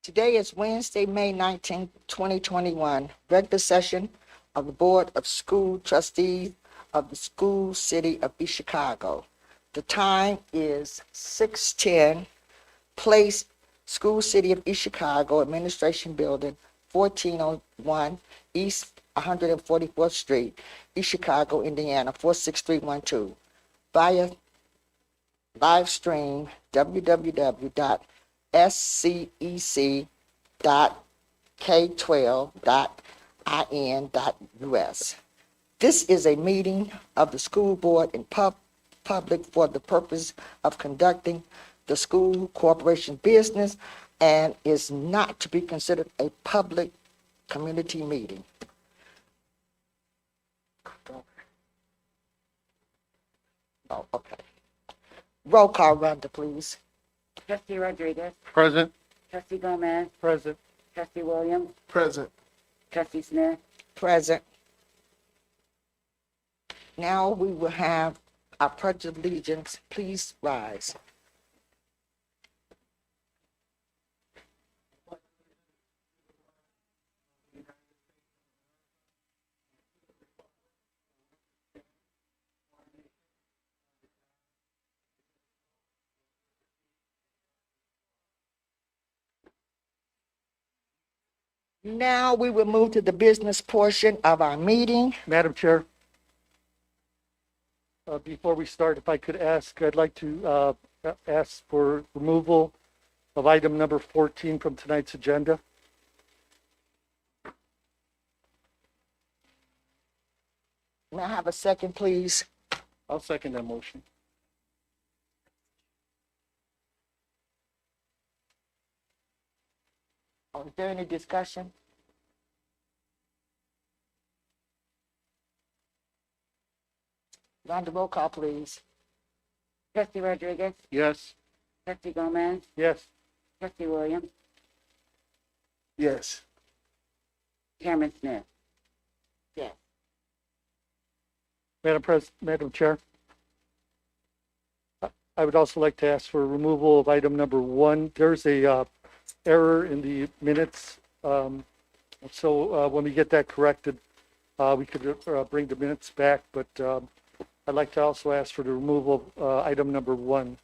Today is Wednesday, May 19th, 2021, regular session of the Board of School Trustees of the School City of East Chicago. The time is 6:10, place School City of East Chicago, Administration Building, 1401 East 144th Street, East Chicago, Indiana, 46312, via live stream www.scec.k12.in.us. This is a meeting of the school board in public for the purpose of conducting the school corporation business and is not to be considered a public community meeting. Oh, okay. Roll call, Rhonda, please. Trustee Rodriguez, Present. Trustee Gomez, Present. Trustee Williams, Present. Trustee Smith, Present. Now we will have our pledge of allegiance. Please rise. Now we will move to the business portion of our meeting. Madam Chair, before we start, if I could ask, I'd like to ask for removal of item number 14 from tonight's agenda. May I have a second, please? I'll second that motion. Is there any discussion? Rhonda, roll call, please. Trustee Rodriguez, Yes. Trustee Gomez, Yes. Trustee Williams, Yes. Chairman Smith. Yes. Madam Chair, I would also like to ask for removal of item number 1. There's a error in the minutes. So when we get that corrected, we could bring the minutes back, but I'd like to also ask for the removal of item number 1.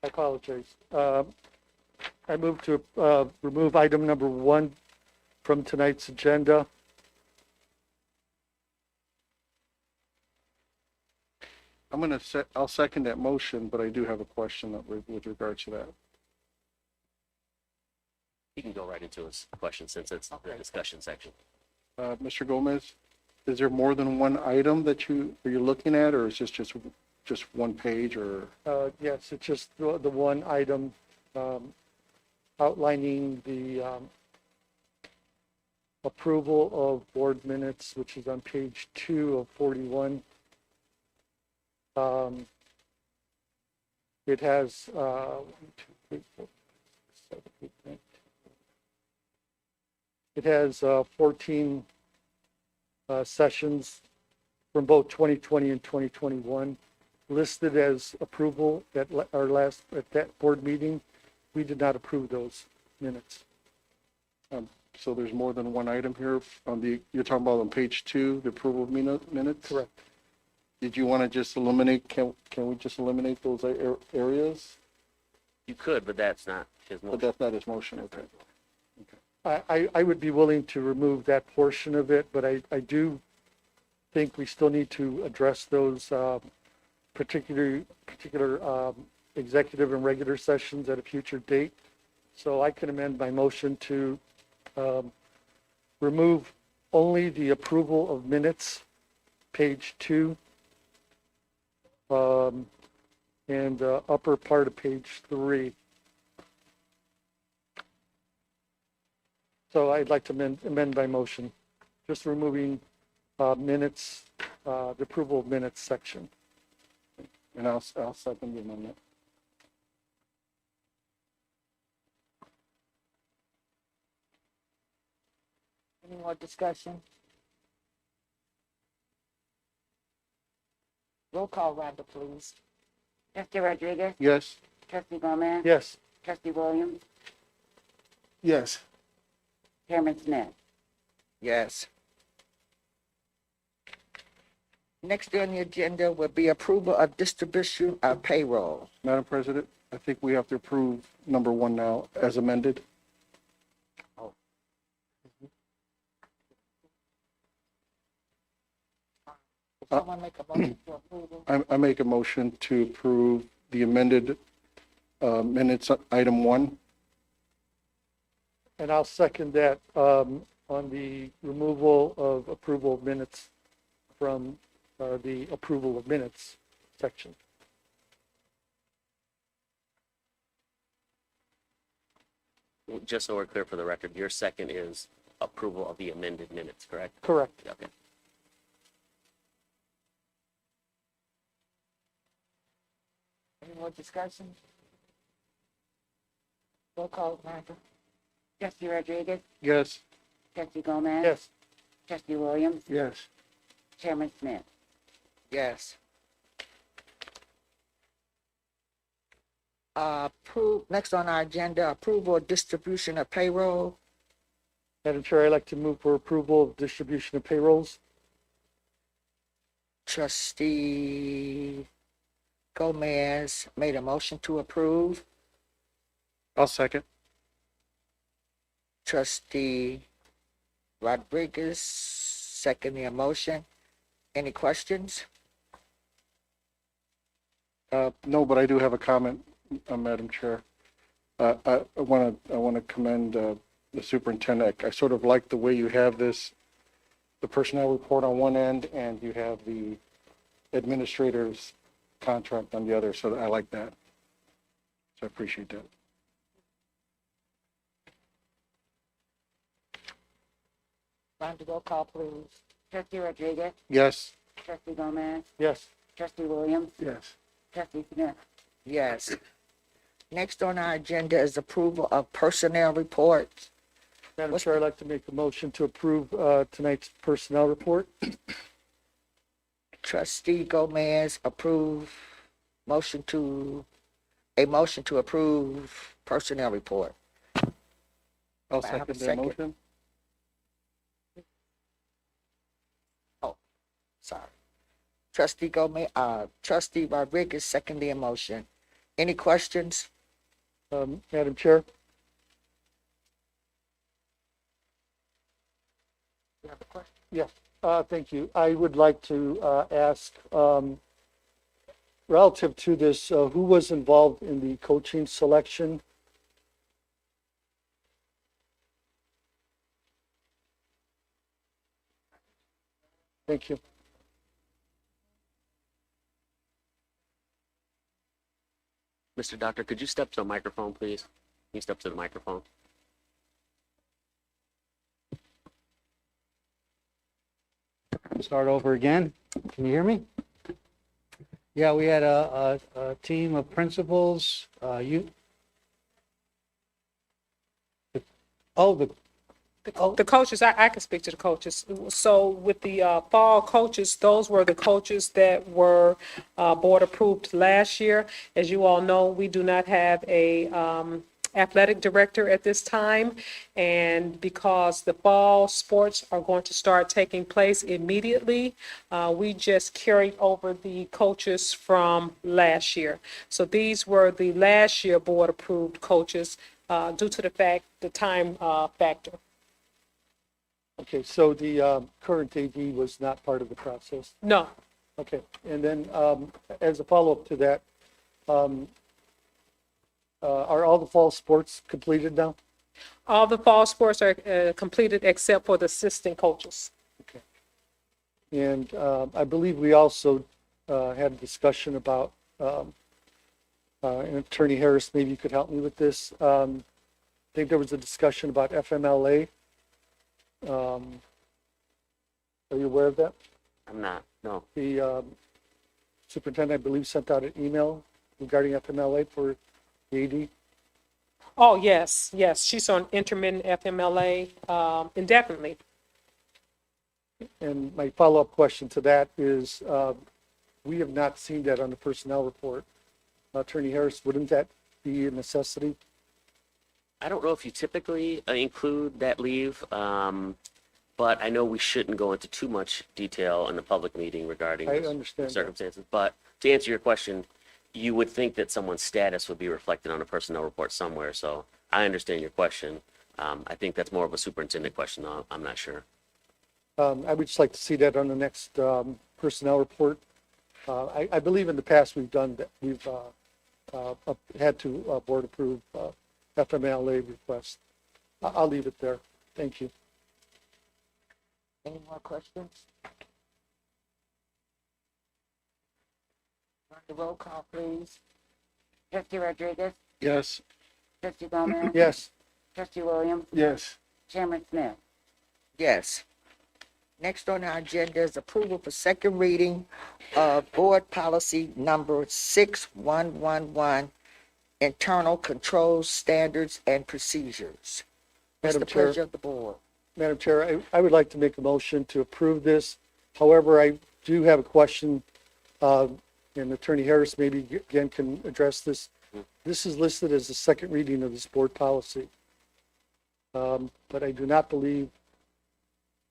I apologize. I move to remove item number 1 from tonight's agenda. I'll second that motion, but I do have a question with regards to that. You can go right into his question since it's the discussion section. Mr. Gomez, is there more than one item that are you looking at, or is this just one page, or? Yes, it's just the one item outlining the approval of board minutes, which is on page 2 of 41. It has 1, 2, 3, 4, 5, 6, 7, 8, 9, 10. It has 14 sessions from both 2020 and 2021 listed as approval at that board meeting. We did not approve those minutes. So there's more than one item here you're talking about on page 2, the approval of minutes? Correct. Did you want to just eliminate, can we just eliminate those areas? You could, but that's not his But motion. that's not his motion, okay. I would be willing to remove that portion of it, but I do think we still need to address those particular executive and regular sessions at a future date. So I can amend my motion to remove only the approval of minutes, page 2, and the upper part of page 3. So I'd like to amend my motion, just removing minutes, the approval of minutes section. And I'll second the amendment. Any more discussion? Roll call, Rhonda, please. Trustee Rodriguez? Yes? Trustee Gomez? Yes. Trustee Williams? Yes. Chairman Smith? Yes. Next on the agenda will be approval of distribution of payroll. Madam President, I think we have to approve number 1 now as amended. Someone make a motion for approval? I make a motion to approve the amended minutes, item 1. And I'll second that on the removal of approval of minutes from the approval of minutes section. Just so we're clear for the record, your second is approval of the amended minutes, correct? Correct. Okay. Any more discussion? Roll call, Rhonda. Trustee Rodriguez? Yes? Trustee Gomez? Yes. Trustee Williams? Yes. Chairman Smith? Yes. Next on our agenda, approval of distribution of payroll. Madam Chair, I'd like to move for approval of distribution of payrolls. Trustee Gomez made a motion to approve. I'll second. Trustee Rodriguez seconding the motion. Any questions? No, but I do have a comment, Madam Chair. I want to commend the superintendent. I sort of like the way you have this, the personnel report on one end, and you have the administrator's contract on the other, so I like that. So I appreciate that. Rhonda, roll call, please. Trustee Rodriguez? Yes? Trustee Gomez? Yes. Trustee Williams? Yes. Trustee Smith? Yes. Next on our agenda is approval of personnel reports. Madam What's Chair, I'd like to make a motion to approve tonight's personnel report. Trustee Gomez approve a motion to approve personnel report. I'll Do I have a second that second? motion. Sorry. Trustee Gomez, Trustee Rodriguez second the motion. Any questions? Madam Chair, You have a question? yes, thank you. I would like to ask, relative to this, who was involved in the coaching selection? Thank you. Mr. Doctor, could you step to the microphone, please? Can you step to the microphone? Start over again. Can you hear me? Yeah, we had a team of principals, the The coaches, I can speak to the coaches. So with the fall coaches, those were the coaches that were board approved last year. As you all know, we do not have a athletic director at this time. And because the fall sports are going to start taking place immediately, we just carried over the coaches from last year. So these were the last year board approved coaches due to the time factor. Okay, so the current AD was not part of the process. No, Okay, and then as a follow-up to that, are all the fall sports completed now? all the fall sports are completed except for the assistant coaches. Okay. And I believe we also had a discussion about, and Attorney Harris, maybe you could help me with this. I think there was a discussion about FMLA. Are you aware of that? I'm not, no. The superintendent, I believe, sent out an email regarding FMLA for the AD. Oh, yes, she's on intermittent FMLA indefinitely. And my follow-up question to that is, we have not seen that on the personnel report. Attorney Harris, wouldn't that be a necessity? I don't know if you typically include that leave, but I know we shouldn't go into too much detail in the public meeting regarding I the understand that. circumstances. But to answer your question, you would think that someone's status would be reflected on a personnel report somewhere. So I understand your question. I think that's more of a superintendent question, though. I'm not sure. I would just like to see that on the next personnel report. I believe in the past we've done that. We've had to board approve FMLA requests. I'll leave it there. Thank you. Any more questions? Run the roll call, please. Trustee Rodriguez, Yes. trustee Gomez, Yes, trustee Williams, Yes. chairman Smith. Yes. Next on our agenda is approval for second reading of Board Policy Number 6111, Internal Control Standards and Procedures. What's Madam the Chair. pleasure of the board? Madam Chair, I would like to make a motion to approve this. However, I do have a question, and Attorney Harris maybe again can address this. This is listed as the second reading of this board policy. But I do not believe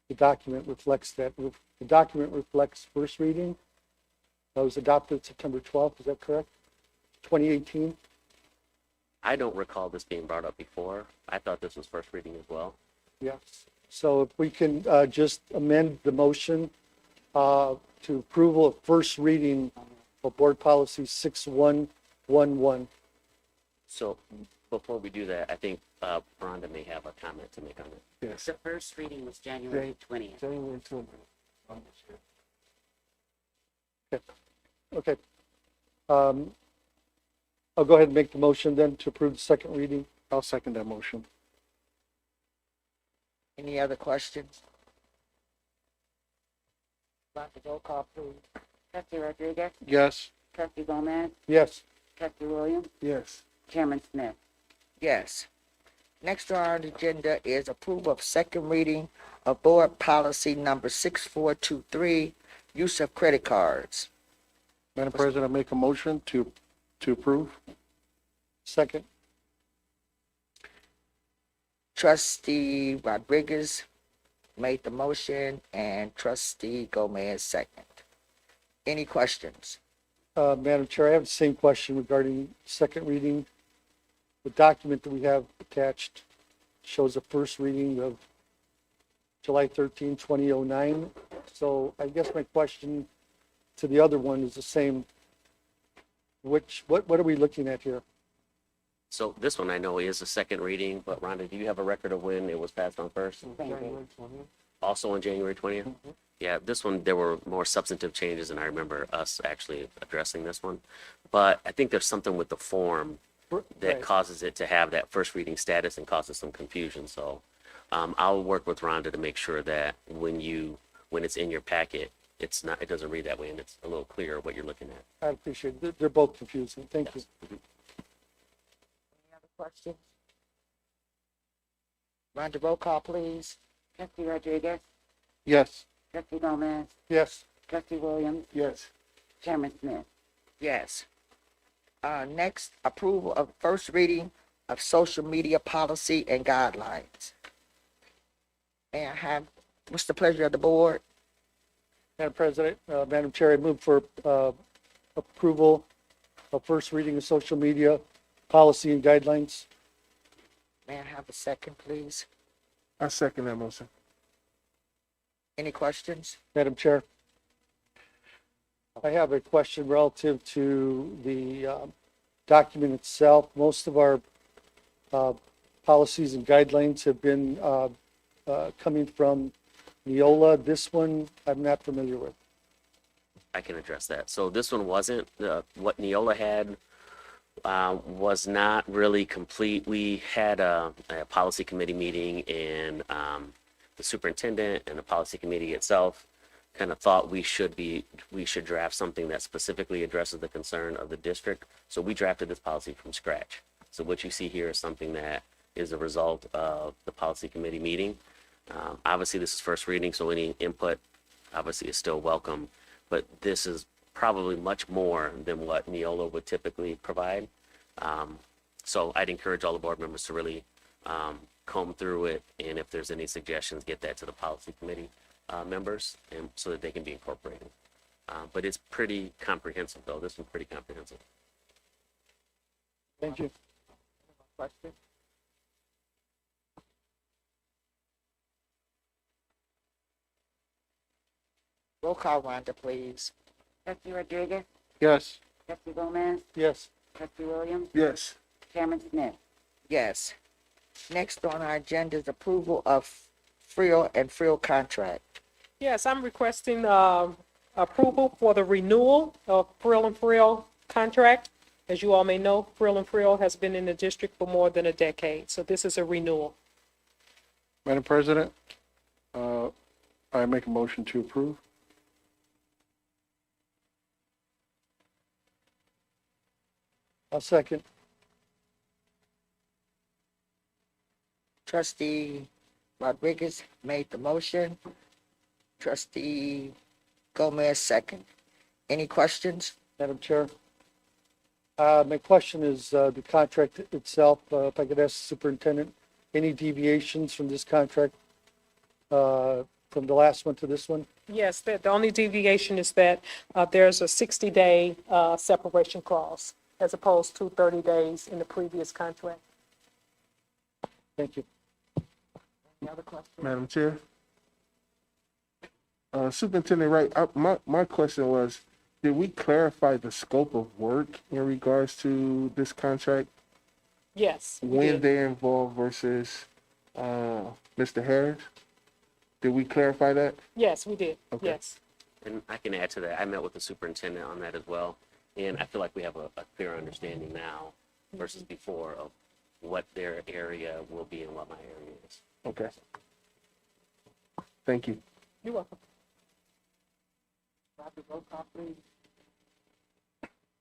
the document reflects that. The document reflects first reading. That was adopted September 12th, is that correct? 2018? I don't recall this being brought up before. I thought this was first reading as well. Yes. So if we can just amend the motion to approval of first reading of Board Policy 6111. So before we do that, I think Rhonda may have a comment to make on it. Yes. The first reading was January 20th. Okay. I'll go ahead and make the motion then to approve the second reading. I'll second that motion. Any other questions? Run the roll call, please. Trustee Rodriguez, Yes. trustee Gomez, Yes. trustee Williams, Yes. chairman Smith. Yes. Next on our agenda is approval of second reading of Board Policy Number 6423, Use of Credit Cards. Madam President, I make a motion to approve. Second. Trustee Rodriguez made the motion and Trustee Gomez second. Any questions? Madam Chair, I have the same question regarding second reading. The document that we have attached shows a first reading of July 13, 2009. So I guess my question to the other one is the same. What are we looking at here? So this one I know is a second reading, but Rhonda, do you have a record of when it was passed on first? Also on January 20th? Yeah, this one, there were more substantive changes, and I remember us actually addressing this one. But I think there's something with the form that Right. causes it to have that first reading status and causes some confusion. So I'll work with Rhonda to make sure that when it's in your packet, it doesn't read that way, and it's a little clearer what you're looking at. I appreciate it. They're both confusing. Thank you. Any other questions? Run the roll call, please. Trustee Rodriguez, Yes. trustee Gomez, Yes. trustee Williams, Yes. chairman Smith. Yes. Next, approval of first reading of social media policy and guidelines. May I have, what's the pleasure of the board? Madam President, Madam Chair, I move for approval of first reading of social media policy and guidelines. May I have a second, please? I second that motion. Any questions? Madam Chair, I have a question relative to the document itself. Most of our policies and guidelines have been coming from Neola. This one, I'm not familiar with. I can address that. So this one wasn't, what Neola had was not really complete. We had a policy committee meeting, and the superintendent and the policy committee itself kind of thought we should draft something that specifically addresses the concern of the district. So we drafted this policy from scratch. So what you see here is something that is a result of the policy committee meeting. Obviously, this is first reading, so any input obviously is still welcome, but this is probably much more than what Neola would typically provide. So I'd encourage all the board members to really comb through it, and if there's any suggestions, get that to the policy committee members, and so that they can be incorporated. But it's pretty comprehensive, though. This one's pretty comprehensive. Thank you. Question? Roll call, Rhonda, please. Trustee Rodriguez, Yes. Trustee Gomez, Yes. Trustee Williams, Yes. Chairman Smith. Yes. Next on our agenda is approval of Frill and Frill contract. Yes, I'm requesting approval for the renewal of Frill and Frill contract. As you all may know, Frill and Frill has been in the district for more than a decade, so this is a renewal. Madam President, I make a motion to approve. I'll second. Trustee Rodriguez made the motion. Trustee Gomez second. Any questions? Madam Chair. My question is the contract itself. If I could ask the superintendent, any deviations from this contract from the last one to this one? Yes, the only deviation is that there's a 60-day separation clause as opposed to 30 days in the previous contract. Thank you. Any other questions? Madam Chair. Superintendent Wright, my question was, did we clarify the scope of work in regards to this contract? Yes, we When did. they're involved versus Mr. Harris? Did we clarify that? Yes, we did. Okay. Yes. And I can add to that. I met with the superintendent on that as well, and I feel like we have a clear understanding now versus before of what their area will be and what my area is. Okay. Thank you. You're welcome. Roll call, please.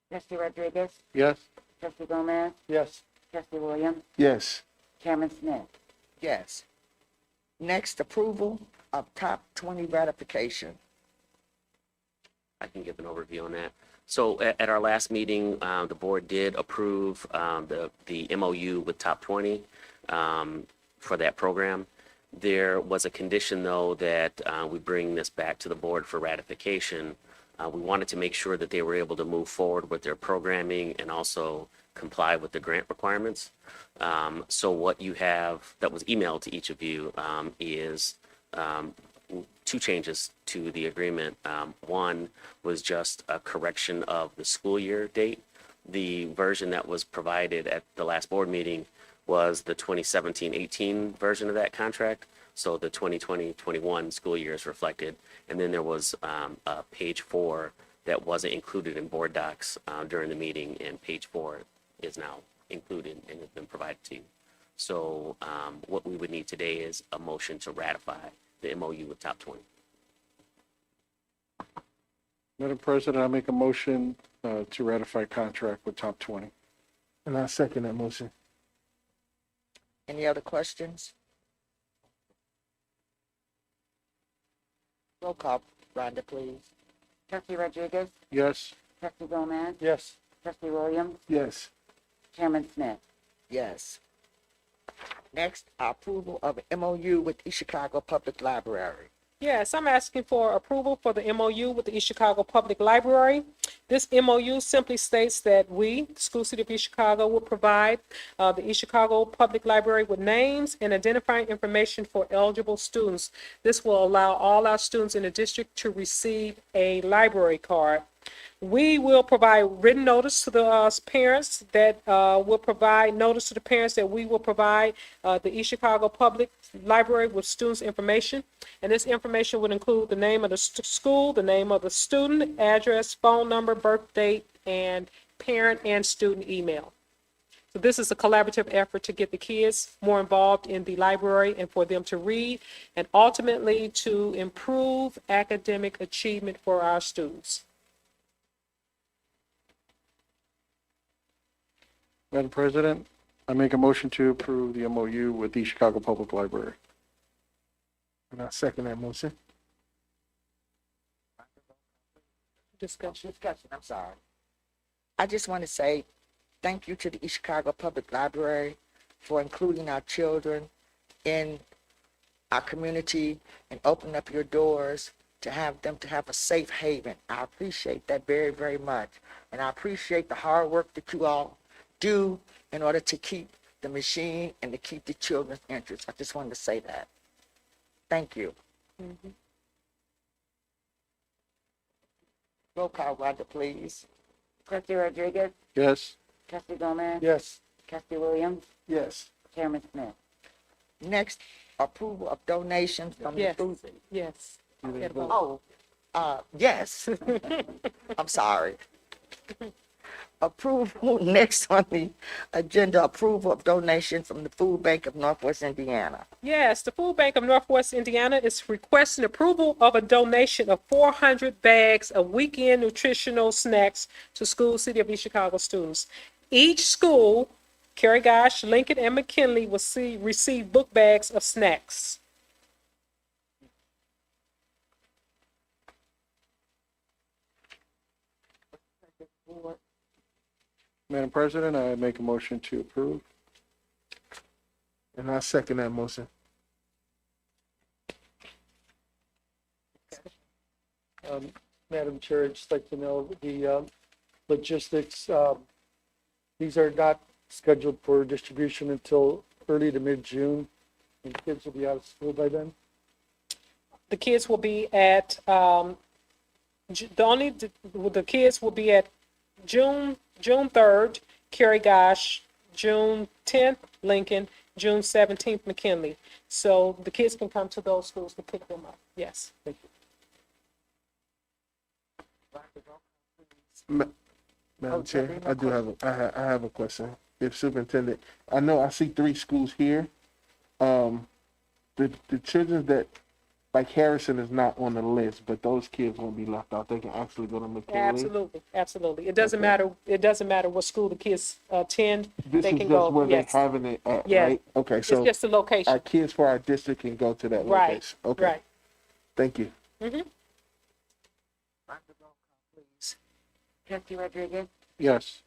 Trustee Rodriguez, Yes. Trustee Gomez, Yes. Trustee Williams, Yes. Chairman Smith. Yes. Next, approval of top 20 ratification. I can give an overview on that. So at our last meeting, the board did approve the MOU with Top 20 for that program. There was a condition, though, that we bring this back to the board for ratification. We wanted to make sure that they were able to move forward with their programming and also comply with the grant requirements. So what you have that was emailed to each of you is two changes to the agreement. One was just a correction of the school year date. The version that was provided at the last board meeting was the 2017-18 version of that contract. So the 2020-21 school year is reflected. And then there was page 4 that wasn't included in board docs during the meeting, and page 4 is now included and has been provided to you. So what we would need today is a motion to ratify the MOU with Top 20. Madam President, I make a motion to ratify contract with Top 20. And I second that motion. Any other questions? Roll call, Rhonda, please. Trustee Rodriguez, Yes. Trustee Gomez, Yes. Trustee Williams, Yes. Chairman Smith. Yes. Next, approval of MOU with East Chicago Public Library. Yes, I'm asking for approval for the MOU with the East Chicago Public Library. This MOU simply states that we, the School City of East Chicago, will provide the East Chicago Public Library with names and identifying information for eligible students. This will allow all our students in the district to receive a library card. We will provide written notice to the parents that will provide notice to the parents that we will provide the East Chicago Public Library with students' information. And this information would include the name of the school, the name of the student, address, phone number, birth date, and parent and student email. So this is a collaborative effort to get the kids more involved in the library and for them to read and ultimately to improve academic achievement for our students. Madam President, I make a motion to approve the MOU with the Chicago Public Library. And I second that motion. Discussion. Discussion, I'm sorry. I just want to say thank you to the East Chicago Public Library for including our children in our community and opening up your doors to have them to have a safe haven. I appreciate that very, very much. And I appreciate the hard work that you all do in order to keep the machine and to keep the children's interests. I just wanted to say that. Thank you. Roll call, Rhonda, please. Trustee Rodriguez, Yes. Trustee Gomez, Yes. Trustee Williams, Yes. Chairman Smith. Next, approval of donations from the Yes, food. yes. Gotta vote. Yes. I'm sorry. Approval, next on the agenda, approval of donation from the Food Bank of Northwest Indiana. Yes, the Food Bank of Northwest Indiana is requesting approval of a donation of 400 bags of weekend nutritional snacks to school City of East Chicago students. Each school, Cary, Lincoln, and McKinley, will receive book bags of snacks. Madam President, I make a motion to approve. And I second that motion. Madam Chair, I'd just like to know the logistics. These are not scheduled for distribution until early to mid-June, and kids will be out of school by then. The kids will be at, the kids will be at June 3rd, Cary, June 10th, Lincoln, June 17th, McKinley. So the kids can come to those schools to pick them up. Yes. Thank you. Madam Chair, I do have I have a question. If Superintendent, I know I see 3 schools here. The children that, like Harrison is not on the list, but those kids won't be left out. They can actually go to McKinley. Absolutely, absolutely. It doesn't matter, what school the kids attend. This They is can just go, where yes. they're having it at, Yeah. right? Okay, It's so just the location. our kids for our district can go to that Right, location. Okay, right. thank you. Trustee Rodriguez, Yes.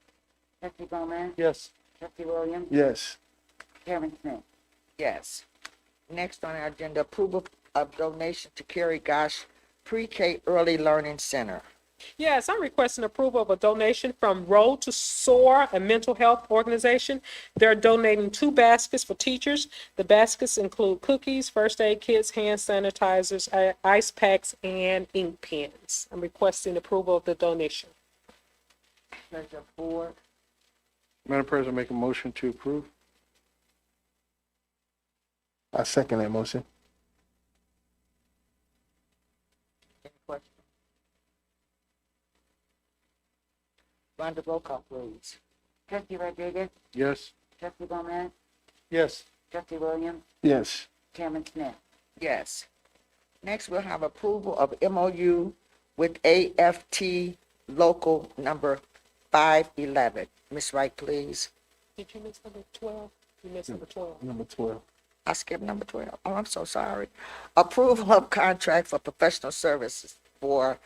Trustee Gomez, Yes. Trustee Williams, Yes. Chairman Smith. Yes. Next on our agenda, approval of donation to Cary Pre-K Early Learning Center. Yes, I'm requesting approval of a donation from Road to Soar, a mental health organization. They're donating 2 baskets for teachers. The baskets include cookies, first aid kits, hand sanitizers, ice packs, and ink pens. I'm requesting approval of the donation. Pleasure of the board. Madam President, make a motion to approve. I second that motion. Any questions? Rhonda, roll call, please. Trustee Rodriguez, Yes. Trustee Gomez, Yes. Trustee Williams, Yes. Chairman Smith. Yes. Next, we'll have approval of MOU with AFT Local Number 511. Ms. Wright, please. Did you miss number 12? You missed number 12. Number 12. I skipped number 12. Oh, I'm so sorry. Approval of contract for professional services for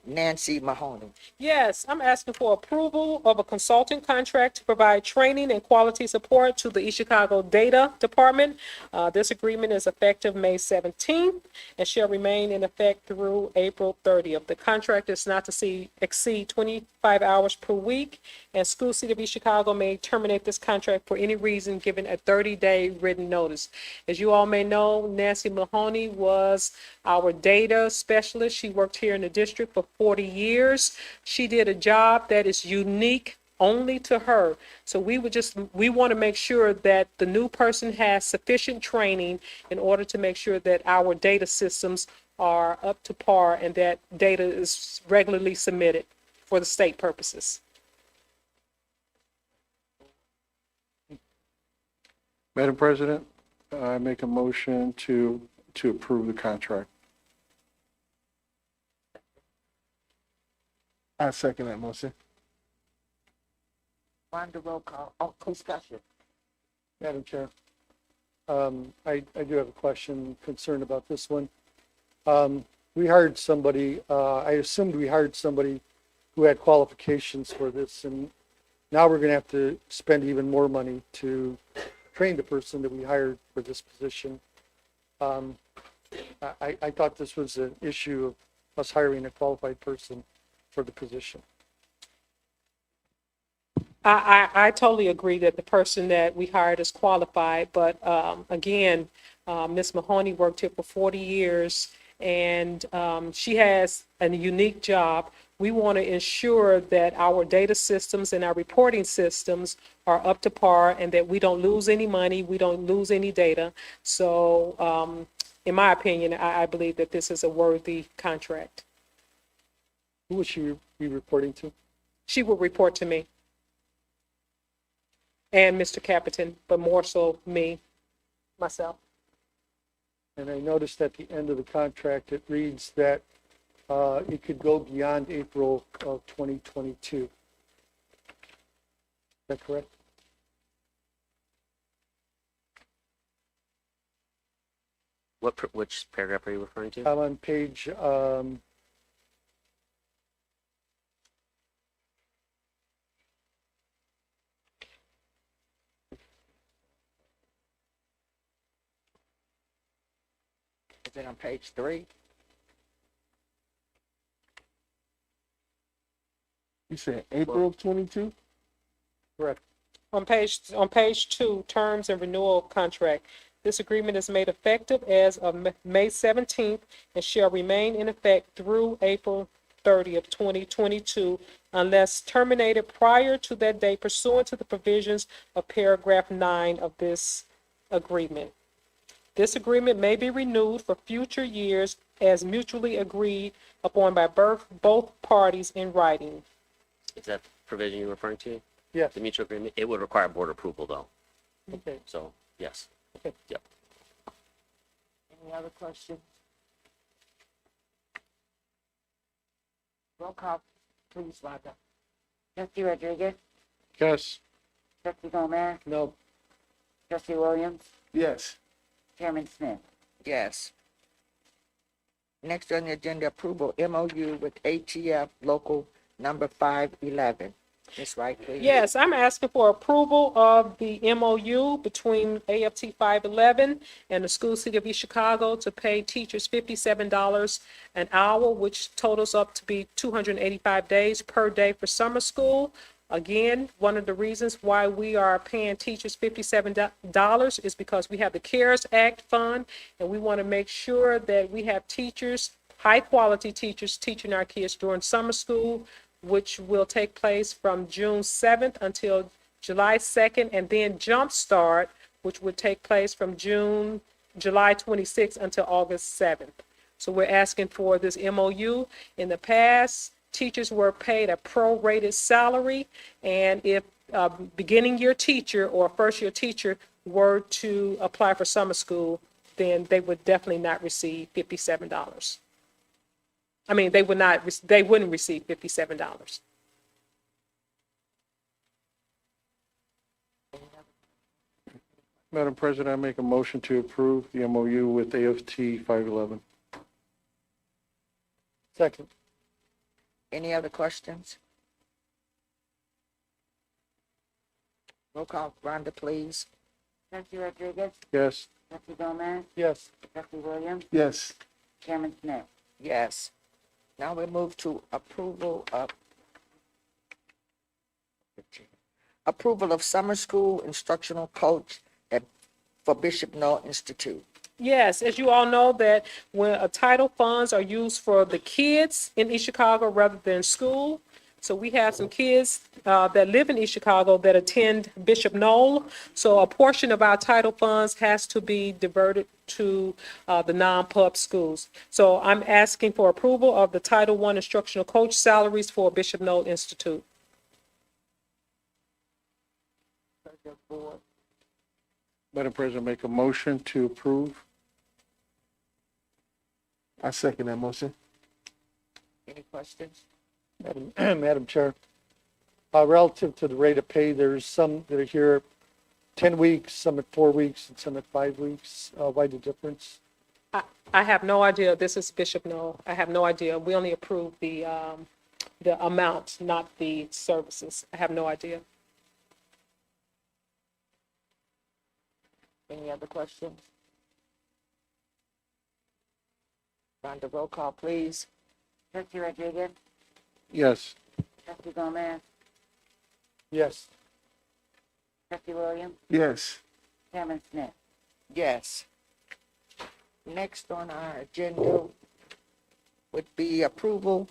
Nancy Mahoney. Yes, I'm asking for approval of a consulting contract to provide training and quality support to the East Chicago Data Department. This agreement is effective May 17th and shall remain in effect through April 30th. The contract is not to exceed 25 hours per week, and School City of East Chicago may terminate this contract for any reason given a 30-day written notice. As you all may know, Nancy Mahoney was our data specialist. She worked here in the district for 40 years. She did a job that is unique only to her. So we want to make sure that the new person has sufficient training in order to make sure that our data systems are up to par and that data is regularly submitted for the state purposes. Madam President, I make a motion to approve the contract. I second that motion. Rhonda, roll call. Oh, discussion. Madam Chair, I do have a question, concern about this one. we hired somebody, I assumed we hired somebody who had qualifications for this, and now we're gonna have to spend even more money to train the person that we hired for this position. I thought this was an issue of us hiring a qualified person for the position. I totally agree that the person that we hired is qualified, but again, Ms. Mahoney worked here for 40 years, and she has a unique job. We want to ensure that our data systems and our reporting systems are up to par and that we don't lose any money, we don't lose any data. So in my opinion, I believe that this is a worthy contract. Who would she be reporting to? She will report to me and Mr. Capitan, but more so me, myself. And I noticed at the end of the contract, it reads that it could go beyond April of 2022. Is that correct? Which paragraph are you referring to? I'm on page, Is it on page 3? You said April of 22? correct. On page 2, terms and renewal contract. This agreement is made effective as of May 17th and shall remain in effect through April 30th, 2022, unless terminated prior to that date pursuant to the provisions of paragraph 9 of this agreement. This agreement may be renewed for future years as mutually agreed upon by both parties in writing. Is that provision you're referring to? Yes. The mutual agreement? It would require board approval though. Okay. So, yes. Okay. Yep. Any other questions? Roll call, please, Rhonda. Trustee Rodriguez, Yes. Trustee Gomez, No, Trustee Williams, Yes. Chairman Smith. Yes. Next on the agenda, approval MOU with ATF Local Number 511. Ms. Wright, please. Yes, I'm asking for approval of the MOU between AFT 511 and the School City of East Chicago to pay teachers $57 an hour, which totals up to be 285 days per day for summer school. Again, one of the reasons why we are paying teachers $57 is because we have the CARES Act fund, and we want to make sure that we have teachers, high-quality teachers, teaching our kids during summer school, which will take place from June 7th until July 2nd, and then Jumpstart, which would take place from July 26th until August 7th. So we're asking for this MOU. In the past, teachers were paid a prorated salary, and if a beginning year teacher or first year teacher were to apply for summer school, then they would definitely not receive $57. I mean, they wouldn't receive $57. Madam President, I make a motion to approve the MOU with AFT 511. second. Any other questions? Roll call, Rhonda, please. Trustee Rodriguez, Yes. Trustee Gomez, Yes, Trustee Williams, Yes. Chairman Smith. Yes. Now we move to approval of summer school instructional coach for Bishop Noel Institute. Yes, as you all know that when title funds are used for the kids in East Chicago rather than school. So we have some kids that live in East Chicago that attend Bishop Noel. So a portion of our title funds has to be diverted to the non-pub schools. So I'm asking for approval of the Title I instructional coach salaries for Bishop Noel Institute. Madam President, make a motion to approve. I second that motion. Any questions? Madam Chair. Relative to the rate of pay, there's some that are here 10 weeks, some at 4 weeks, and some at 5 weeks. Why the difference? I have no idea. This is Bishop Noel. I have no idea. We only approved the amount, not the services. I have no idea. Any other questions? Rhonda, roll call, please. Trustee Rodriguez, Yes. Trustee Gomez, Yes. Trustee Williams, Yes. Chairman Smith. Yes. Next on our agenda would be approval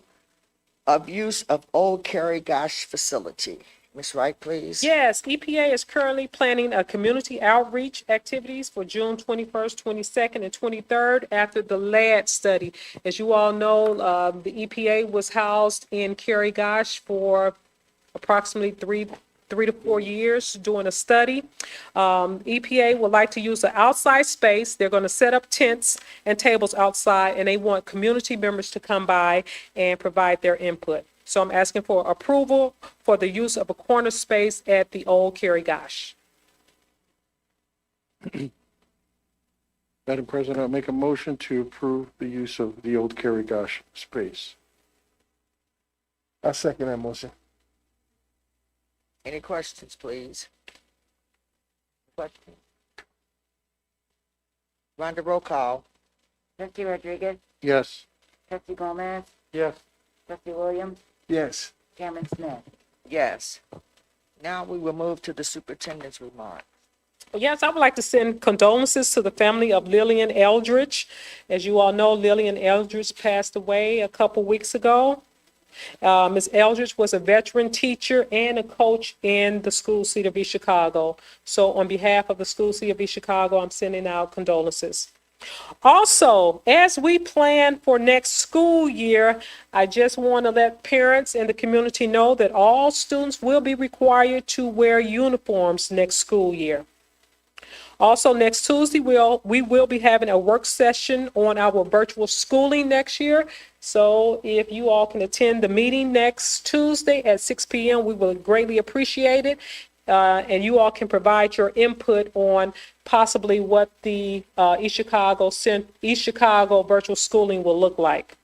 of use of Old Cary Gosh facility. Ms. Wright, please. Yes, EPA is currently planning a community outreach activities for June 21st, 22nd, and 23rd after the LAD study. As you all know, the EPA was housed in Cary Gosh for approximately three to 4 years doing a study. EPA would like to use an outside space. They're going to set up tents and tables outside, and they want community members to come by and provide their input. So I'm asking for approval for the use of a corner space at the old Cary Gosh. Madam President, I'll make a motion to approve the use of the old Cary Gosh space. I second that motion. Any questions, please? Questions? Rhonda, roll call. Trustee Rodriguez, Yes. Trustee Gomez, Yes. Trustee Williams, Yes. Chairman Smith. Yes. Now we will move to the superintendent's remark. Yes, I would like to send condolences to the family of Lillian Eldridge. As you all know, Lillian Eldridge passed away a couple weeks ago. Ms. Eldridge was a veteran teacher and a coach in the school city of East Chicago. So on behalf of the school city of East Chicago, I'm sending out condolences. Also, as we plan for next school year, I just want to let parents and the community know that all students will be required to wear uniforms next school year. Also, next Tuesday, we will be having a work session on our virtual schooling next year. So if you all can attend the meeting next Tuesday at 6 p.m., we will greatly appreciate it. And you all can provide your input on possibly what the East Chicago virtual schooling will look like.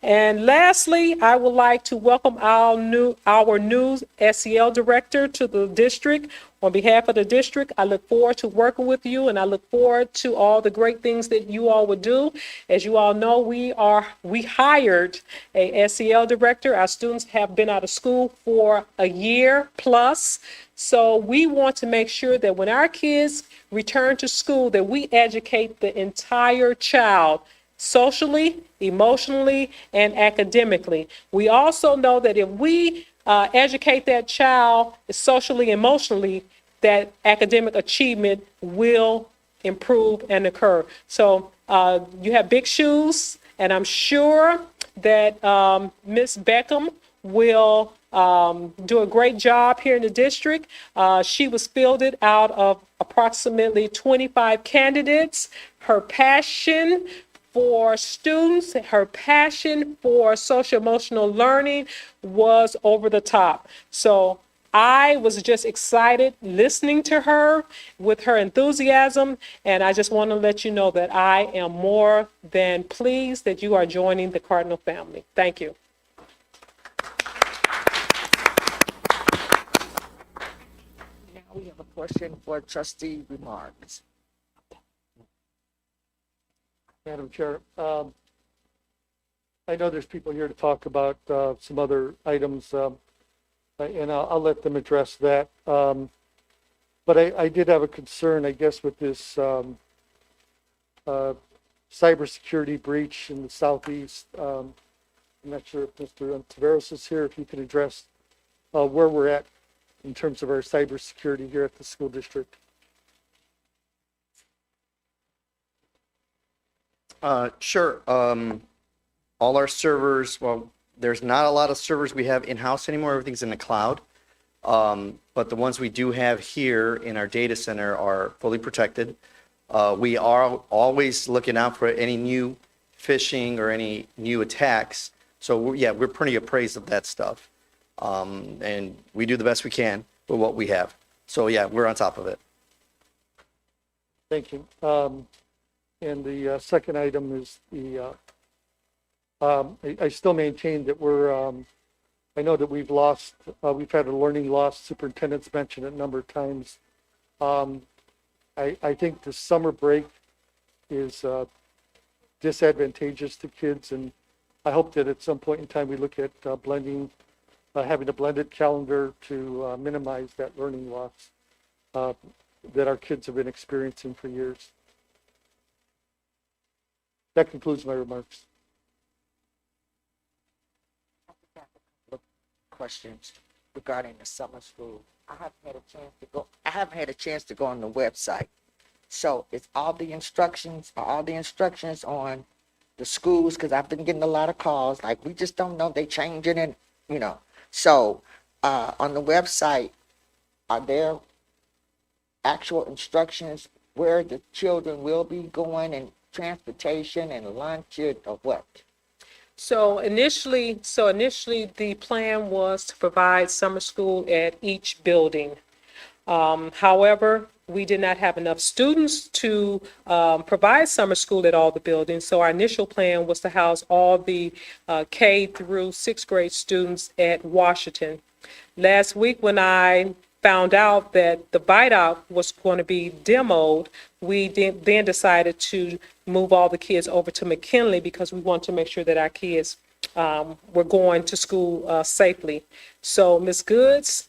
And lastly, I would like to welcome our new SEL director to the district. On behalf of the district, I look forward to working with you, and I look forward to all the great things that you all would do. As you all know, we hired a SEL director. Our students have been out of school for a year plus. So we want to make sure that when our kids return to school, that we educate the entire child socially, emotionally, and academically. We also know that if we educate that child socially, emotionally, that academic achievement will improve and occur. So you have big shoes, and I'm sure that Ms. Beckham will do a great job here in the district. She was fielded out of approximately 25 candidates. Her passion for students, her passion for social emotional learning was over the top. So I was just excited listening to her with her enthusiasm, and I just want to let you know that I am more than pleased that you are joining the Cardinal family. Thank you. Now we have a question for trustee remarks. Madam Chair, I know there's people here to talk about some other items, and I'll let them address that. But I did have a concern, I guess, with this cybersecurity breach in the southeast. I'm not sure if Mr. Taveras is here, if you could address where we're at in terms of our cybersecurity here at the school district. Sure. All our servers, well, there's not a lot of servers we have in-house anymore. Everything's in the cloud. But the ones we do have here in our data center are fully protected. We are always looking out for any new phishing or any new attacks. So we're pretty appraised of that stuff. And we do the best we can with what we have. So yeah, we're on top of it. Thank you. And the second item is I still maintain that I know that we've had a learning loss. Superintendent's mentioned it a number of times. I think the summer break is disadvantageous to kids, and I hope that at some point in time we look at having a blended calendar to minimize that learning loss that our kids have been experiencing for years. That concludes my remarks. Questions regarding the summer school. I haven't had a chance to go on the website. So it's all the instructions on the schools, because I've been getting a lot of calls, like, we just don't know, they changing it, you know. So on the website, are there actual instructions where the children will be going, and transportation and lunch or what? So initially, the plan was to provide summer school at each building. However, we did not have enough students to provide summer school at all the buildings. So our initial plan was to house all the K through sixth grade students at Washington. Last week, when I found out that the BIDOC was going to be demoed, we then decided to move all the kids over to McKinley because we wanted to make sure that our kids were going to school safely. So Ms. Goods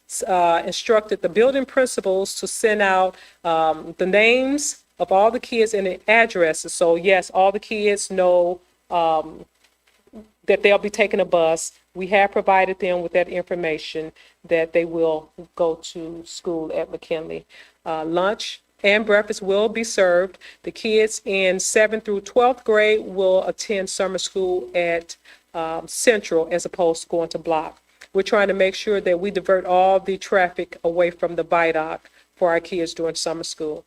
instructed the building principals to send out the names of all the kids and the addresses. So yes, all the kids know that they'll be taking a bus. We have provided them with that information that they will go to school at McKinley. Lunch and breakfast will be served. The kids in 7th through 12th grade will attend summer school at Central as opposed to going to Block. We're trying to make sure that we divert all the traffic away from the BIDOC for our kids during summer school.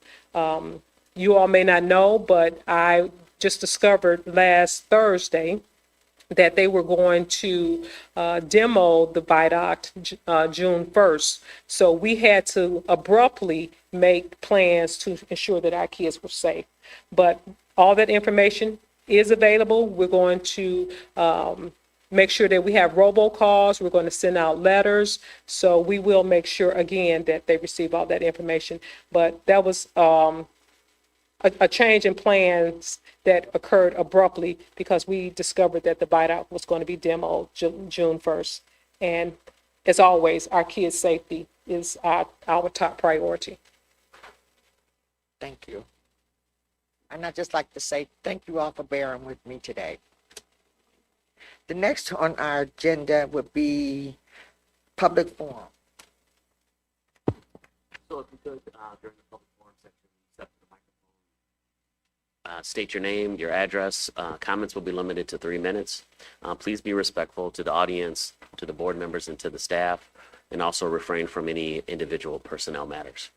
You all may not know, but I just discovered last Thursday that they were going to demo the BIDOC June 1st. So we had to abruptly make plans to ensure that our kids were safe. But all that information is available. We're going to make sure that we have robocalls. We're going to send out letters. So we will make sure, again, that they receive all that information. But that was a change in plans that occurred abruptly because we discovered that the BIDOC was going to be demoed June 1st. And as always, our kids' safety is our top priority. Thank you. And I'd just like to say thank you all for bearing with me today. The next on our agenda would be public forum. So if you could, during the public forum section, step to the microphone. State your name, your address. Comments will be limited to 3 minutes. Please be respectful to the audience, to the board members, and to the staff, and also refrain from any individual personnel matters.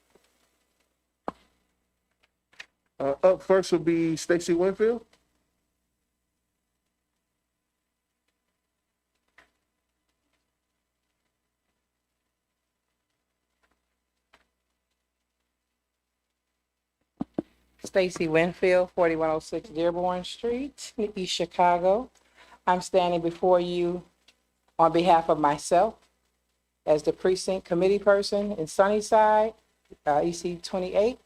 Up first will be Stacy Winfield. Stacy Winfield, 4106 Dearborn Street, East Chicago. I'm standing before you on behalf of myself as the precinct committee person in Sunnyside, EC 28,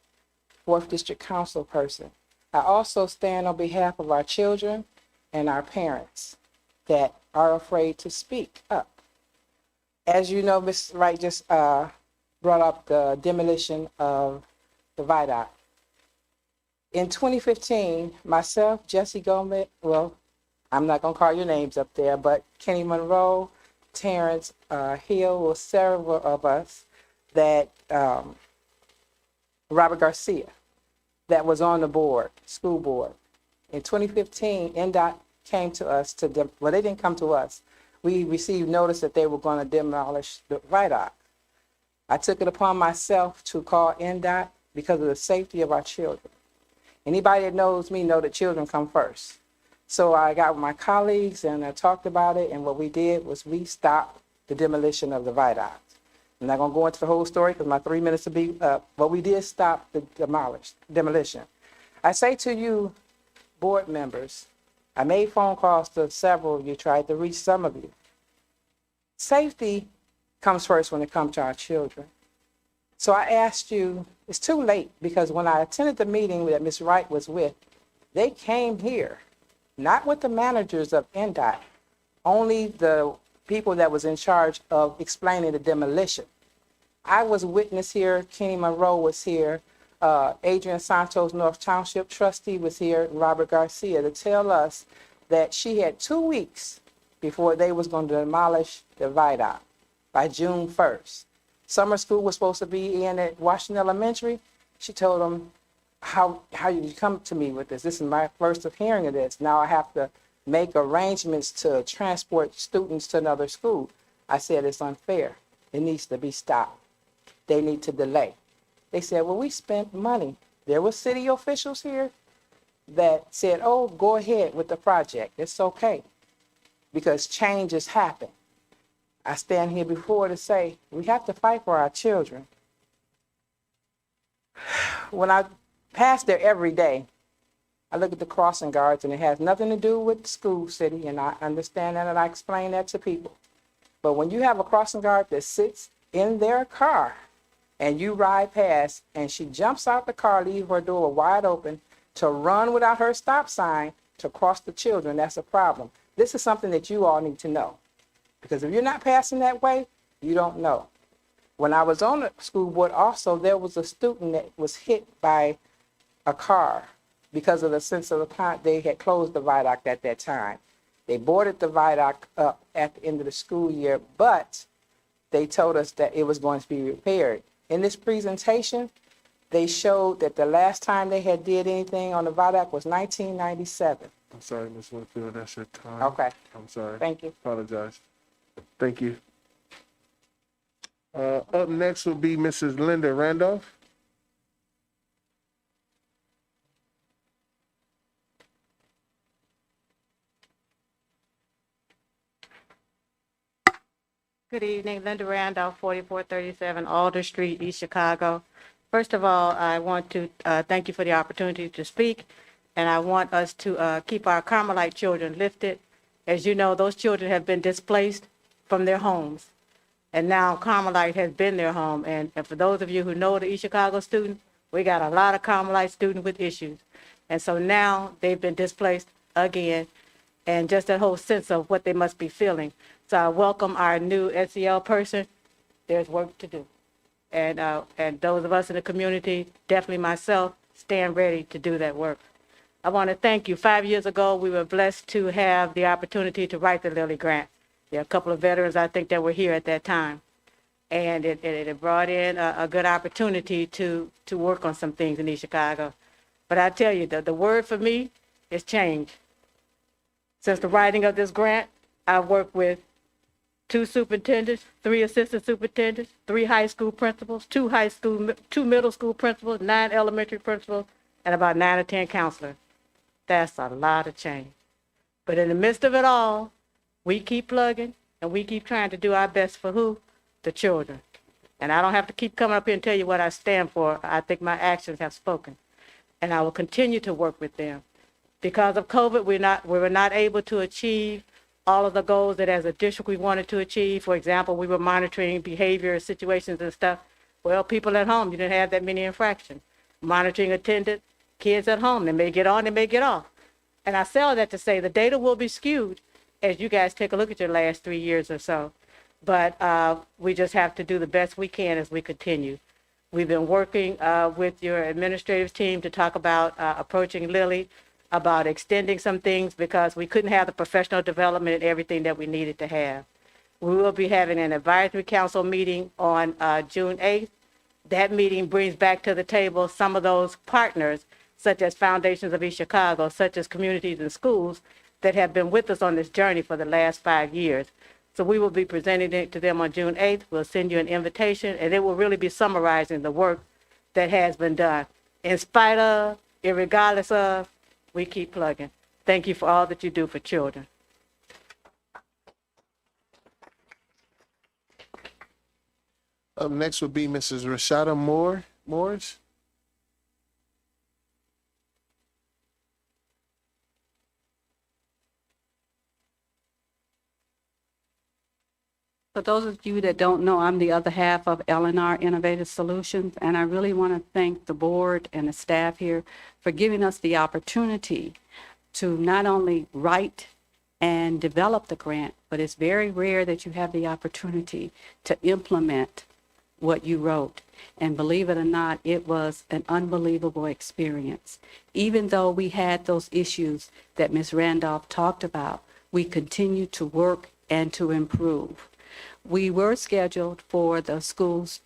4th District Council person. I also stand on behalf of our children and our parents that are afraid to speak up. As you know, Ms. Wright just brought up the demolition of the viaduct. In 2015, myself, Jesse Gomez, well, I'm not going to call your names up there, but Kenny Monroe, Terrence Hill, were several of us that, Robert Garcia, that was on the board, school board. In 2015, NDOT came to us well, they didn't come to us. We received notice that they were going to demolish the viaduct. I took it upon myself to call NDOT because of the safety of our children. Anybody that knows me know that children come first. So I got with my colleagues and I talked about it, and what we did was we stopped the demolition of the viaduct. I'm not going to go into the whole story because my 3 minutes will be up, but we did stop the demolition. I say to you, board members. I made phone calls to several of you, tried to reach some of you. Safety comes first when it comes to our children. So I asked you, it's too late, because when I attended the meeting that Ms. Wright was with, they came here, not with the managers of NDOT, only the people that was in charge of explaining the demolition. I was witness here, Kenny Monroe was here, Adrian Santos, North Township trustee was here, and Robert Garcia, to tell us that she had 2 weeks before they was going to demolish the viaduct by June 1st. Summer school was supposed to be in at Washington Elementary. She told them, how did you come to me with this? This is my first of hearing of this. Now I have to make arrangements to transport students to another school. I said, it's unfair. It needs to be stopped. They need to delay. They said, well, we spent money. There were city officials here that said, oh, go ahead with the project. It's okay, because changes happen. I stand here before to say, we have to fight for our children. When I pass there every day, I look at the crossing guards, and it has nothing to do with the school city, and I understand that, and I explain that to people. But when you have a crossing guard that sits in their car, and you ride past, and she jumps out the car, leave her door wide open, to run without her stop sign to cross the children, that's a problem. This is something that you all need to know. Because if you're not passing that way, you don't know. When I was on the school board also, there was a student that was hit by a car because of the sense of the time. They had closed the viaduct at that time. They boarded the viaduct up at the end of the school year, but they told us that it was going to be repaired. In this presentation, they showed that the last time they had did anything on the viaduct was 1997. I'm sorry, Ms. Winfield, that's your time. Okay, I'm sorry. thank you. Apologize. Thank you. Up next will be Mrs. Linda Randolph. Good evening, Linda Randolph, 4437 Alder Street, East Chicago. First of all, I want to thank you for the opportunity to speak, and I want us to keep our Carmelite children lifted. As you know, those children have been displaced from their homes, and now Carmelite has been their home. And for those of you who know the East Chicago students, we got a lot of Carmelite students with issues. And so now they've been displaced again, and just that whole sense of what they must be feeling. So I welcome our new SEL person. There's work to do. And those of us in the community, definitely myself, stand ready to do that work. I want to thank you. 5 years ago, we were blessed to have the opportunity to write the Lilly Grant. There are a couple of veterans, I think, that were here at that time. And it brought in a good opportunity to work on some things in East Chicago. But I tell you, the word for me is change. Since the writing of this grant, I've worked with 2 superintendents, 3 assistant superintendents, 3 high school principals, 2 middle school principals, 9 elementary principals, and about 9 or 10 counselors. That's a lot of change. But in the midst of it all, we keep plugging, and we keep trying to do our best for who? The children. And I don't have to keep coming up here and tell you what I stand for. I think my actions have spoken. And I will continue to work with them. Because of COVID, we were not able to achieve all of the goals that as a district we wanted to achieve. For example, we were monitoring behavior situations and stuff. Well, people at home, you didn't have that many infractions. Monitoring attendance, kids at home, they may get on, they may get off. And I say all that to say the data will be skewed as you guys take a look at your last 3 years or so. But we just have to do the best we can as we continue. We've been working with your administrative team to talk about approaching Lilly, about extending some things because we couldn't have the professional development and everything that we needed to have. We will be having an advisory council meeting on June 8th. That meeting brings back to the table some of those partners, such as Foundations of East Chicago, such as communities and schools that have been with us on this journey for the last 5 years. So we will be presenting it to them on June 8th. We'll send you an invitation, and it will really be summarizing the work that has been done. In spite of, irregardless of, we keep plugging. Thank you for all that you do for children. Up next will be Mrs. Rashada Moores. For those of you that don't know, I'm the other half of L&R Innovative Solutions, and I really want to thank the board and the staff here for giving us the opportunity to not only write and develop the grant, but it's very rare that you have the opportunity to implement what you wrote. And believe it or not, it was an unbelievable experience. Even though we had those issues that Ms. Randolph talked about, we continued to work and to improve. We were scheduled for the schools,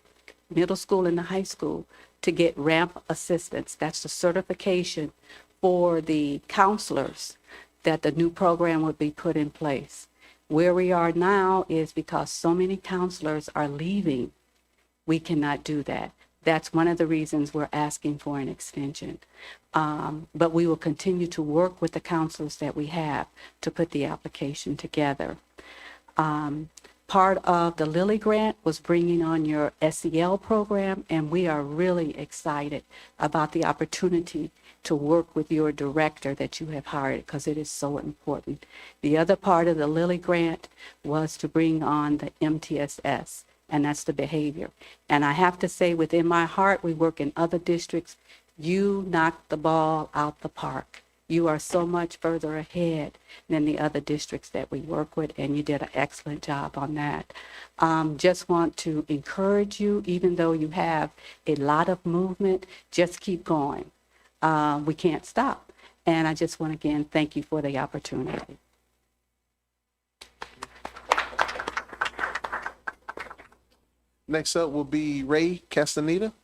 middle school and the high school, to get ramp assistance. That's the certification for the counselors that the new program would be put in place. Where we are now is because so many counselors are leaving, we cannot do that. That's one of the reasons we're asking for an extension. But we will continue to work with the counselors that we have to put the application together. Part of the Lilly grant was bringing on your SEL program, and we are really excited about the opportunity to work with your director that you have hired, because it is so important. The other part of the Lilly grant was to bring on the MTSS, and that's the behavior. And I have to say, within my heart, we work in other districts. You knocked the ball out the park. You are so much further ahead than the other districts that we work with, and you did an excellent job on that. Just want to encourage you, even though you have a lot of movement, just keep going. We can't stop. And I just want to again thank you for the opportunity. Next up will be Ray Castaneda.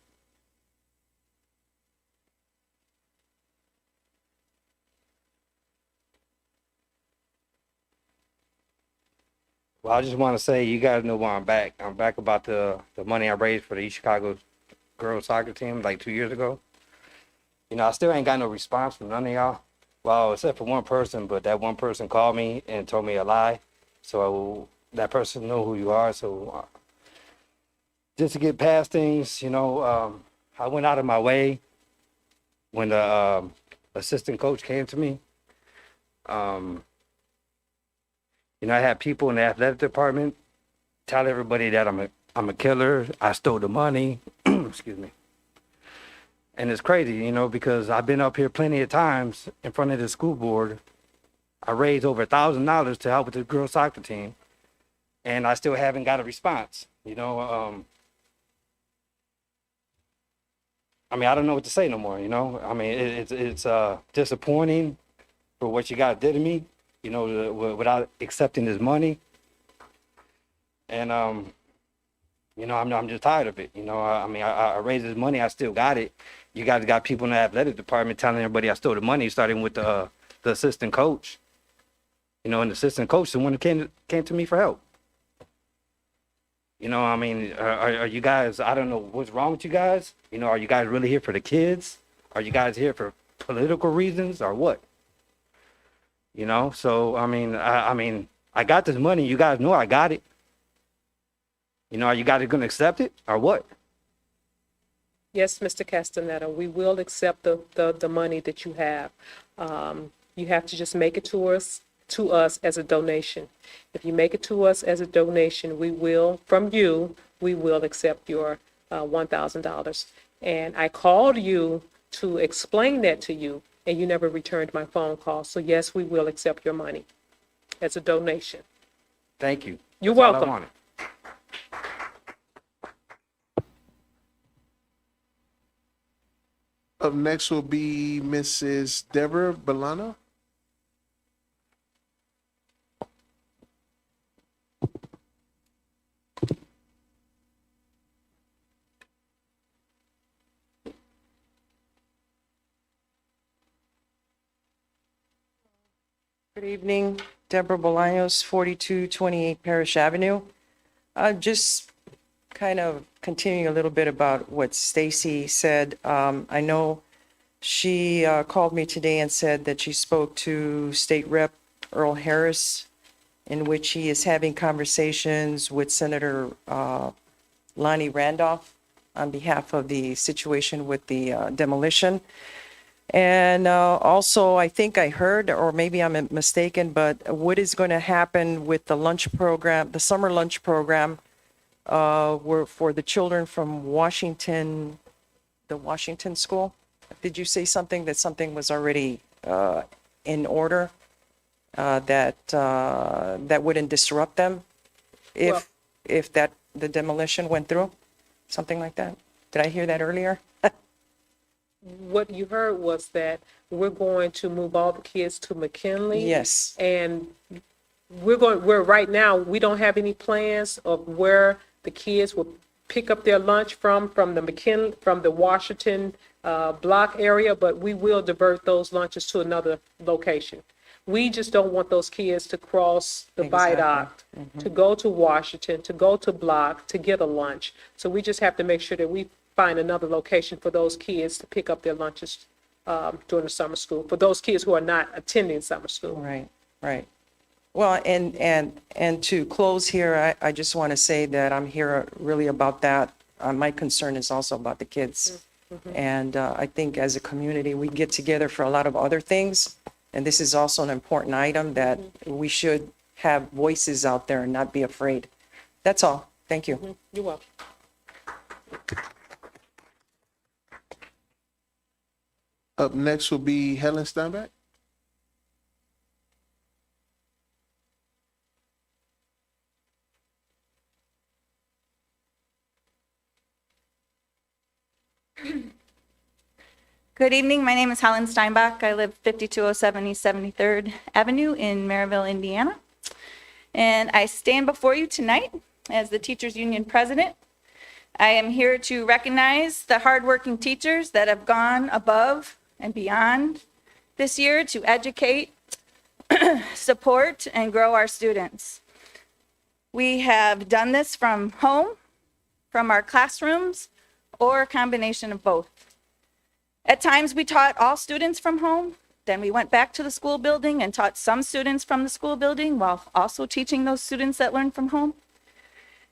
Well, I just want to say, you guys know why I'm back. I'm back about the money I raised for the East Chicago girls soccer team like 2 years ago. You know, I still ain't got no response from none of y'all. Well, except for one person, but that one person called me and told me a lie. So that person know who you are. So just to get past things, you know, I went out of my way when the assistant coach came to me. You know, I had people in the athletic department tell everybody that I'm a killer. I stole the money. Excuse me. And it's crazy, you know, because I've been up here plenty of times in front of the school board. I raised over $1,000 to help with the girls soccer team, and I still haven't got a response. You know, I mean, I don't know what to say no more. You know, I mean, it's disappointing for what you guys did to me. You know, without accepting this money, and you know, I'm just tired of it. You know, I mean, I raised this money, I still got it. You guys got people in the athletic department telling everybody I stole the money, starting with the assistant coach. You know, and the assistant coach is the one who came to me for help. You know, I mean, are you guys? I don't know what's wrong with you guys. You know, are you guys really here for the kids? Are you guys here for political reasons or what? You know, so I mean, I got this money. You guys know I got it. You know, are you guys going to accept it or what? Yes, Mr. Castaneda, we will accept the money that you have. You have to just make it to us as a donation. If you make it to us as a donation, we will accept your $1,000. And I called you to explain that to you, and you never returned my phone call. So yes, we will accept your money as a donation. Thank you. You're That's all I welcome. wanted. Up next will be Mrs. Deborah Bolano. Good evening, Deborah Bolaños, 4228 Parish Avenue. Just kind of continuing a little bit about what Stacy said. I know she called me today and said that she spoke to State Rep Earl Harris, in which he is having conversations with Senator Lonnie Randolph on behalf of the situation with the demolition. And also, I think I heard, or maybe I'm mistaken, but what is going to happen with the lunch program, the summer lunch program, were for the children from Washington, the Washington school? Did you say something that something was already in order, that wouldn't disrupt them Well- if that the demolition went through? Something like that? Did I hear that earlier? What you heard was that we're going to move all the kids to McKinley. Yes. And we're right now, we don't have any plans of where the kids will pick up their lunch from the Washington block area, but we will divert those lunches to another location. We just don't want those kids to cross the viaduct, to go to Washington, to go to Block, to get a lunch. So we just have to make sure that we find another location for those kids to pick up their lunches during the summer school, for those kids who are not attending summer school. Right, right. Well, and to close here, I just want to say that I'm here really about that. My concern is also about the kids. And I think as a community, we get together for a lot of other things. And this is also an important item that we should have voices out there and not be afraid. That's all. Thank you. You're welcome. Up next will be Helen Steinbach. Good evening. My name is Helen Steinbach. I live 5207 East 73rd Avenue in Maryville, Indiana. And I stand before you tonight as the Teachers Union President. I am here to recognize the hardworking teachers that have gone above and beyond this year to educate, support, and grow our students. We have done this from home, from our classrooms, or a combination of both. At times, we taught all students from home. Then we went back to the school building and taught some students from the school building while also teaching those students that learned from home.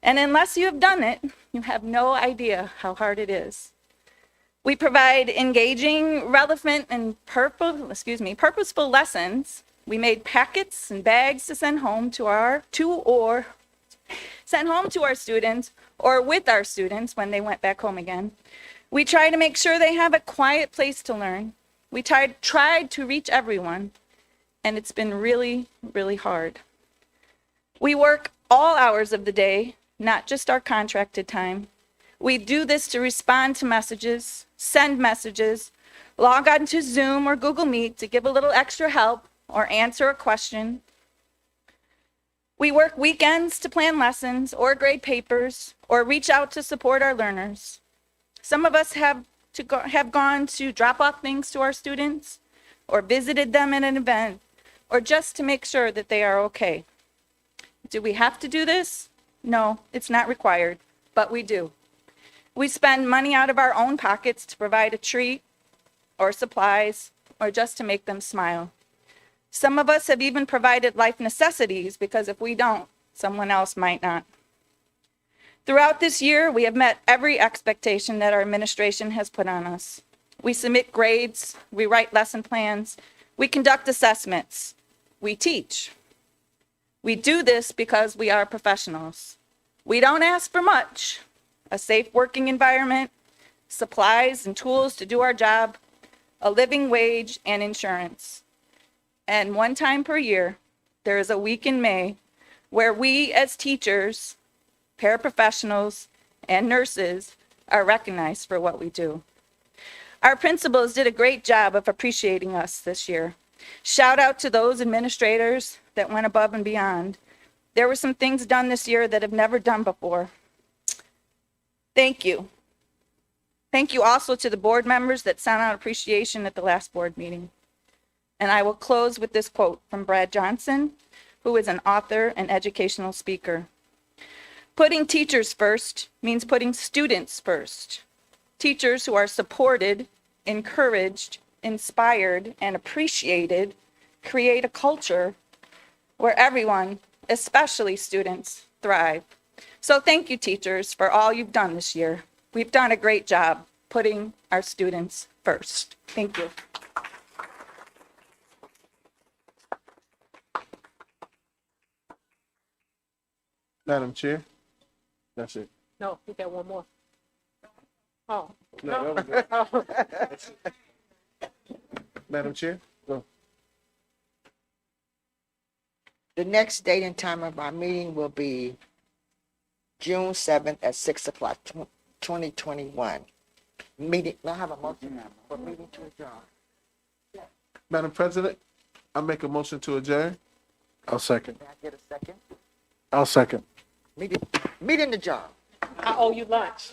And unless you have done it, you have no idea how hard it is. We provide engaging, relevant, and purposeful lessons. We made packets and bags to send home to our students or with our students when they went back home again. We try to make sure they have a quiet place to learn. We tried to reach everyone, and it's been really, really hard. We work all hours of the day, not just our contracted time. We do this to respond to messages, send messages, log on to Zoom or Google Meet to give a little extra help or answer a question. We work weekends to plan lessons or grade papers or reach out to support our learners. Some of us have gone to drop off things to our students or visited them at an event or just to make sure that they are okay. Do we have to do this? No, it's not required, but we do. We spend money out of our own pockets to provide a treat or supplies or just to make them smile. Some of us have even provided life necessities because if we don't, someone else might not. Throughout this year, we have met every expectation that our administration has put on us. We submit grades, we write lesson plans, we conduct assessments, we teach. We do this because we are professionals. We don't ask for much: a safe working environment, supplies and tools to do our job, a living wage, and insurance. And one time per year, there is a week in May where we as teachers, paraprofessionals, and nurses are recognized for what we do. Our principals did a great job of appreciating us this year. Shout out to those administrators that went above and beyond. There were some things done this year that have never done before. Thank you. Thank you also to the board members that sent out appreciation at the last board meeting. And I will close with this quote from Brad Johnson, who is an author and educational speaker. Putting teachers first means putting students first. Teachers who are supported, encouraged, inspired, and appreciated create a culture where everyone, especially students, thrive. So thank you, teachers, for all you've done this year. We've done a great job putting our students first. Thank you. Madam Chair, that's it. No, we got one more. Oh. No, No. that was Oh. Madam Chair, go. The next date and time of our meeting will be June 7th at 6 o'clock, 2021. Meeting, may I have a motion for meeting to adjourn? Madam President, I make a motion to adjourn. I'll second. May I get a second? I'll second. Meeting adjourned. I owe you lunch.